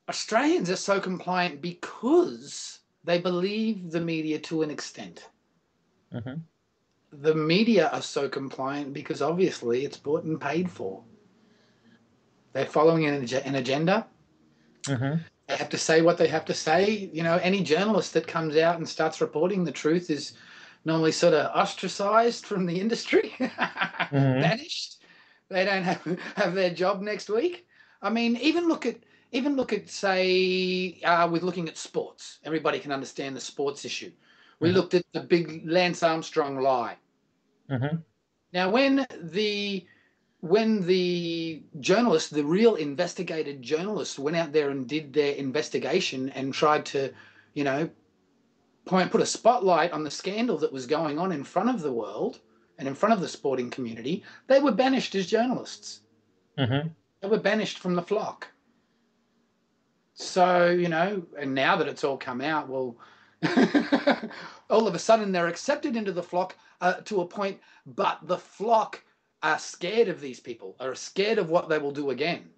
Australians are so compliant because they believe the media to an extent. Mm-hmm. The media are so compliant because obviously it's bought and paid for. They're following an agenda. Mm-hmm. They have to say what they have to say. You know, any journalist that comes out and starts reporting the truth is normally sort of ostracized from the industry, Mm-hmm. banished. They don't have their job next week. I mean, even look at say with looking at sports. Everybody can understand the sports issue. We Mm-hmm. looked at the big Lance Armstrong lie. Mm-hmm. Now, when the journalists, the real investigated journalists, went out there and did their investigation and tried to, you know, put a spotlight on the scandal that was going on in front of the world and in front of the sporting community, they were banished as journalists. Mm-hmm. They were banished from the flock. So, you know, and now that it's all come out, well, all of a sudden they're accepted into the flock to a point, but the flock are scared of these people, are scared of what they will do again,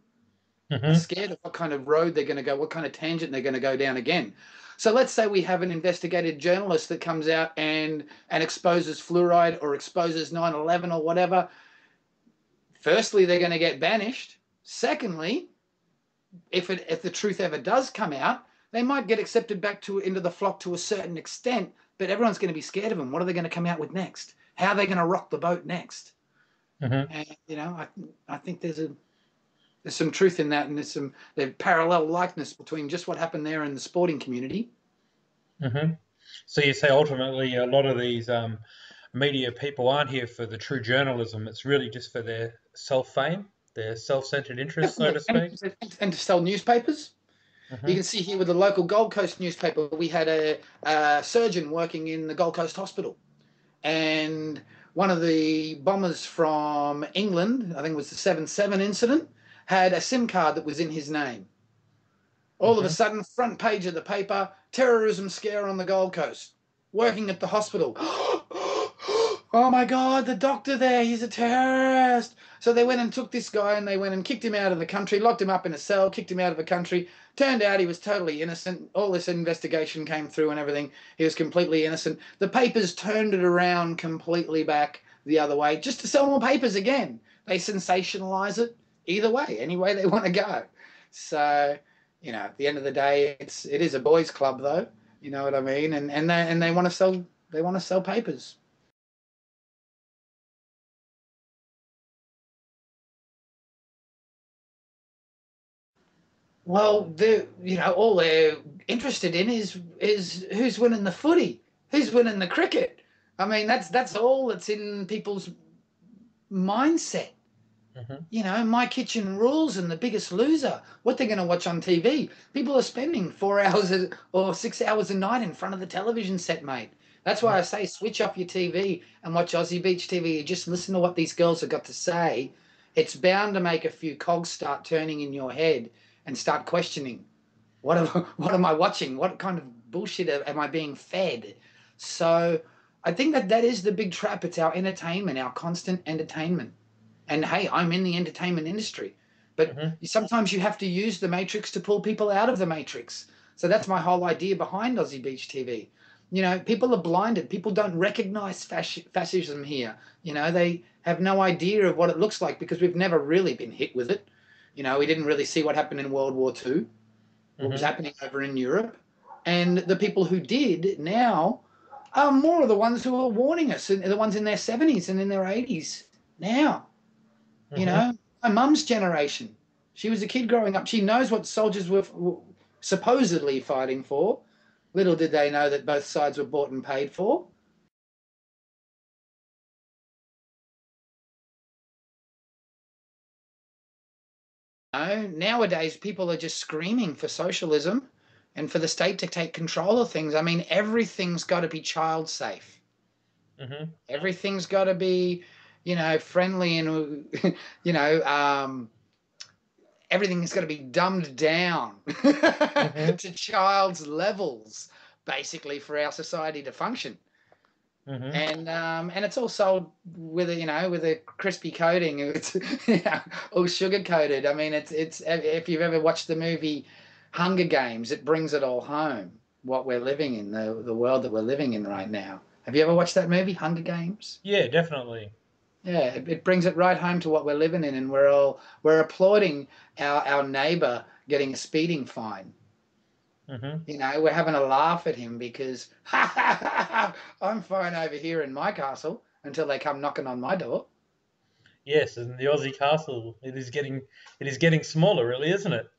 are Mm-hmm. scared of what kind of road they're going to go, what kind of tangent they're going to go down again. So let's say we have an investigated journalist that comes out and exposes fluoride or exposes 9/11 or whatever. Firstly, they're going to get banished. Secondly, if the truth ever does come out, they might get accepted back into the flock to a certain extent, but everyone's going to be scared of them. What are they going to come out with next? How are they going to rock the boat next? Mm-hmm. And you know, I think there's some truth in that, and there's parallel likeness between just what happened there in the sporting community. Mm-hmm. So you say ultimately a lot of these media people aren't here for the true journalism. It's really just for their self-fame, their self-centered interests, so to speak. And to sell newspapers. You Mm-hmm. can see here with the local Gold Coast newspaper, we had a surgeon working in the Gold Coast Hospital. And one of the bombers from England, I think it was the 7/7 incident, had a SIM card that was in his name. All of a Mm-hmm. sudden, front page of the paper, terrorism scare on the Gold Coast, working at the hospital. Oh my God, the doctor there, he's a terrorist. So they went and took this guy and they went and kicked him out of the country, locked him up in a cell, kicked him out of the country. Turned out he was totally innocent. All this investigation came through and everything. He was completely innocent. The papers turned it around completely back the other way just to sell more papers again. They sensationalize it either way, any way they want to go. So, you know, at the end of the day, it is a boys' club though. You know what I mean? And they want to sell papers. Well, all they're interested in is who's winning the footy, who's winning the cricket. I mean, that's all that's in people's mindset. Mm-hmm. You know, My Kitchen Rules and The Biggest Loser. What they're going to watch on TV? People are spending 4 hours or 6 hours a night in front of the television set, mate. That's why I say switch off your TV and watch Aussie Beach TV. Just listen to what these girls have got to say. It's bound to make a few cogs start turning in your head and start questioning what am I watching? What kind of bullshit am I being fed? So I think that is the big trap. It's our entertainment, our constant entertainment. And hey, I'm in the entertainment industry, but Mm-hmm. sometimes you have to use the matrix to pull people out of the matrix. So that's my whole idea behind Aussie Beach TV. You know, people are blinded. People don't recognize fascism here. You know, they have no idea of what it looks like because we've never really been hit with it. You know, we didn't really see what happened in World War II, what was Mm-hmm. happening over in Europe. And the people who did now are more of the ones who are warning us, and the ones in their 70s and in their 80s now. You Mm-hmm. know, my mum's generation. She was a kid growing up. She knows what soldiers were supposedly fighting for. Little did they know that both sides were bought and paid for. No, nowadays people are just screaming for socialism and for the state to take control of things. I mean, everything's got to be child safe. Mm-hmm. Everything's got to be, friendly and, everything's got to be dumbed down Hmm. to child's levels, basically, for our society to function. Hmm. And it's all sold with a crispy coating. It's all sugar coated. I mean, it's if you've ever watched the movie Hunger Games, it brings it all home. What we're living in, the world that we're living in right now. Have you ever watched that movie, Hunger Games? Yeah, definitely. Yeah, it brings it right home to what we're living in, and we're applauding our neighbour getting a speeding fine. Hmm. We're having a laugh at him because I'm fine over here in my castle until they come knocking on my door. Yes, and the Aussie castle, it is getting smaller, really, isn't it?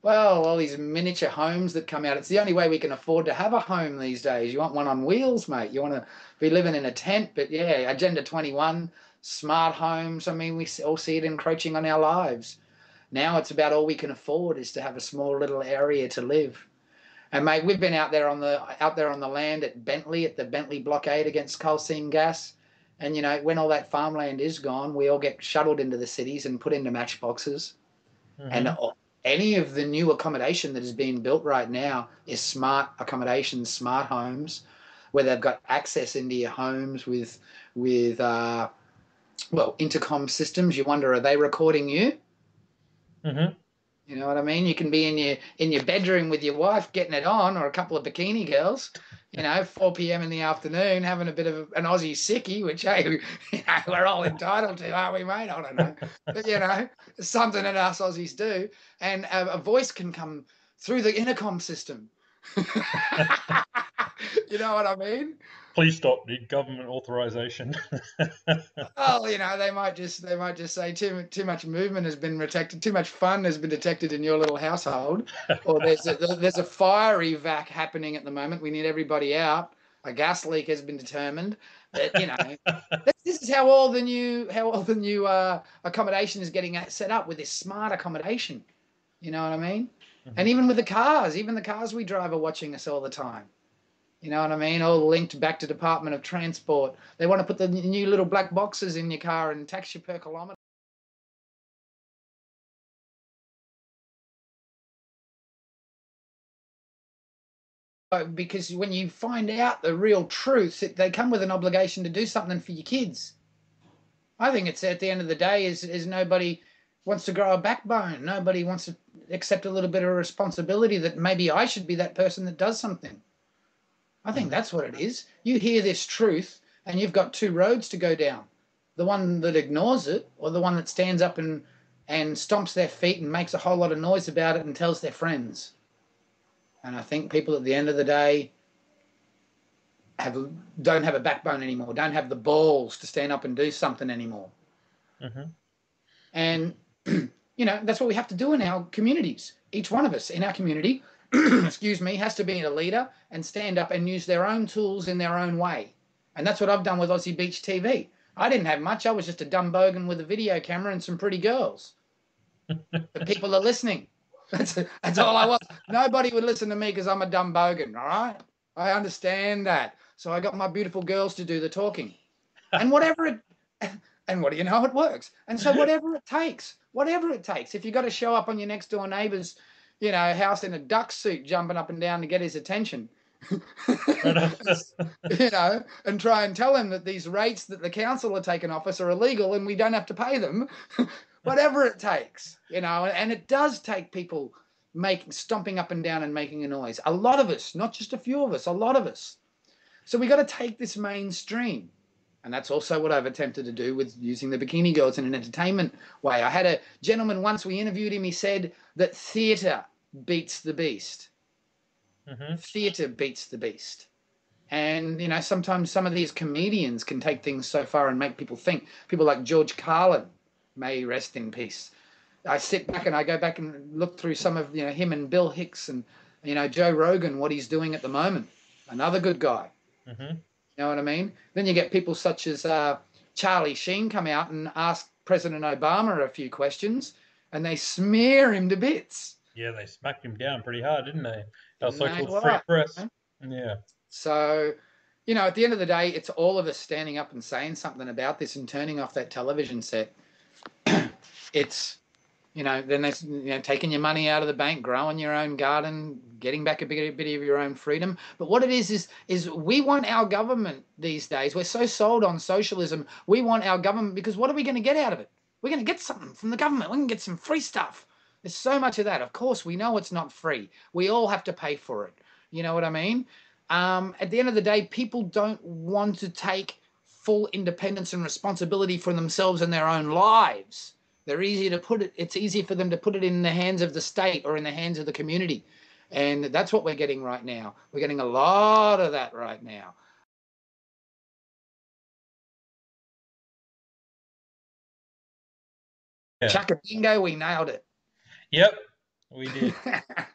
Well, all these miniature homes that come out. It's the only way we can afford to have a home these days. You want one on wheels, mate. You want to be living in a tent, but yeah, Agenda 21, smart homes. I mean, we all see it encroaching on our lives. Now it's about all we can afford is to have a small little area to live. And mate, we've been out there on the land at Bentley, at the Bentley blockade against coal seam gas. And when all that farmland is gone, we all get shuttled into the cities and put into matchboxes. And Hmm. any of the new accommodation that is being built right now is smart accommodation, smart homes, where they've got access into your homes with intercom systems. You wonder, are they recording you? Hmm. You know what I mean? You can be in your bedroom with your wife getting it on, or a couple of bikini girls, 4 p.m. in the afternoon, having a bit of an Aussie sickie, which hey, we're all entitled to, aren't we, mate? I don't know, but it's something that us Aussies do, and a voice can come through the intercom system. You know what I mean? Please stop. Need government authorization. Well, they might just say too much movement has been detected, too much fun has been detected in your little household, or there's a fire evac happening at the moment. We need everybody out. A gas leak has been determined. That this is how all the new accommodation is getting set up with this smart accommodation. You know what I mean? And Hmm. even the cars we drive are watching us all the time. You know what I mean? All linked back to Department of Transport. They want to put the new little black boxes in your car and tax you per kilometre. Because when you find out the real truth, they come with an obligation to do something for your kids. I think it's at the end of the day is nobody wants to grow a backbone. Nobody wants to accept a little bit of responsibility that maybe I should be that person that does something. I think Hmm. that's what it is. You hear this truth and you've got two roads to go down. The one that ignores it, or the one that stands up and stomps their feet and makes a whole lot of noise about it and tells their friends. And I think people at the end of the day have don't have a backbone anymore, don't have the balls to stand up and do something anymore. Hmm. And that's what we have to do in our communities. Each one of us in our community, excuse me, has to be a leader and stand up and use their own tools in their own way. And that's what I've done with Aussie Beach TV. I didn't have much. I was just a dumb bogan with a video camera and some pretty girls. The people are listening. That's all I was. Nobody would listen to me because I'm a dumb bogan. All right, I understand that. So I got my beautiful girls to do the talking, and whatever it, and what do you know, it works. And so whatever it takes. If you got to show up on your next door neighbor's, house in a duck suit, jumping up and down to get his attention, Right on. and try and tell him that these rates that the council are taking off us are illegal and we don't have to pay them, whatever it takes, and it does take people making stomping up and down and making a noise. A lot of us, not just a few of us, a lot of us. So we got to take this mainstream. And that's also what I've attempted to do with using the bikini girls in an entertainment way. I had a gentleman once, we interviewed him, he said that theatre beats the beast. Hmm. Theatre beats the beast. And, sometimes some of these comedians can take things so far and make people think. People like George Carlin, may he rest in peace. I sit back and I go back and look through some of, him and Bill Hicks and, Joe Rogan, what he's doing at the moment. Another good guy. Hmm. You know what I mean? Then you get people such as Charlie Sheen come out and ask President Obama a few questions, and they smear him to bits. Yeah, they smacked him down pretty hard, didn't they? Our Didn't they? so-called free What? press. Yeah. So, at the end of the day, it's all of us standing up and saying something about this and turning off that television set. It's, then there's, taking your money out of the bank, growing your own garden, getting back a bit of your own freedom. But what it is we want our government these days. We're so sold on socialism. We want our government because what are we going to get out of it? We're going to get something from the government. We're going to get some free stuff. There's so much of that. Of course, we know it's not free. We all have to pay for it. You know what I mean? At the end of the day, people don't want to take full independence and responsibility for themselves and their own lives. It's easy for them to put it in the hands of the state or in the hands of the community. And that's what we're getting right now. We're getting a lot of that right now. Yeah. Chaka bingo, we nailed it. Yep. We did.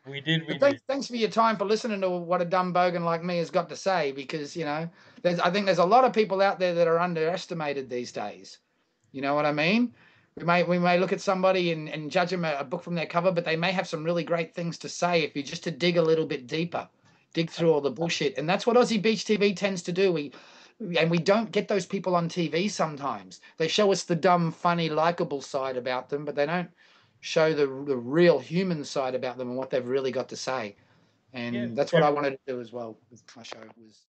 We did. We did. Thanks for your time for listening to what a dumb bogan like me has got to say, because I think there's a lot of people out there that are underestimated these days. You know what I mean? We may look at somebody and judge them a book from their cover, but they may have some really great things to say if you just to dig a little bit deeper, dig through all the bullshit. And that's what Aussie Beach TV tends to do. We don't get those people on TV sometimes. They show us the dumb, funny, likable side about them, but they don't show the real human side about them and what they've really got to say. And Yeah. that's what I wanted to do as well with my show. Was